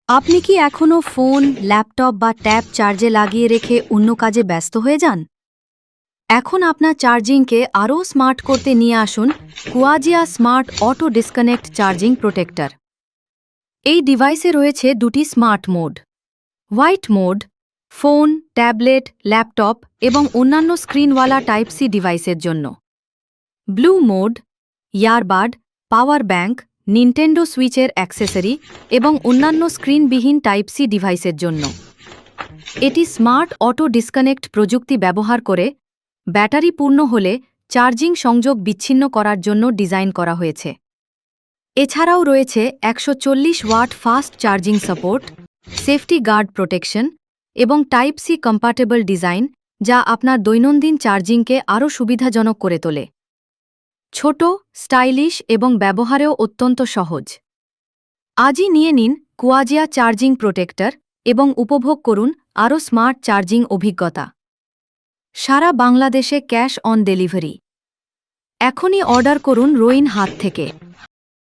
আপনি কি এখনও ফোন, ল্যাপটপ বা ট্যাব চার্জে লাগিয়ে রেখে অন্য কাজে ব্যস্ত হয়ে যান? এখন আপনার চার্জিংকে আরও স্মার্ট করতে নিয়ে আসুন কুয়াজিয়া smart auto disconnect charging protector. এই ডিভাইসে রয়েছে দুটি smart mode: white mode, phone, tablet, laptop এবং অন্যান্য স্ক্রিনওয়ালা টাইপ সি ডিভাইসের জন্য; blue mode, earbud, power bank, Nintendo সুইচের অ্যাক্সেসরি এবং অন্যান্য স্ক্রিনবিহীন টাইপ সি ডিভাইসের জন্য। এটি স্মার্ট অটো ডিসকানেক্ট প্রযুক্তি ব্যবহার করে ব্যাটারি পূর্ণ হলে চার্জিং সংযোগ বিচ্ছিন্ন করার জন্য ডিজাইন করা হয়েছে। এছাড়াও রয়েছে 140 watt fast charging support, safety guard protection এবং টাইপ সি কম্প্যাটেবল ডিজাইন, যা আপনার দৈনন্দিন চার্জিংকে আরও সুবিধাজনক করে তোলে। ছোট, স্টাইলিশ এবং ব্যবহারেও অত্যন্ত সহজ। আজই নিয়ে নিন কুয়াজিয়া চার্জিং প্রোটেক্টর এবং উপভোগ করুন আরও স্মার্ট চার্জিং অভিজ্ঞতা। সারা বাংলাদেশে ক্যাশ অন ডেলিভারি। এখনই অর্ডার করুন রোইন হাত থেকে।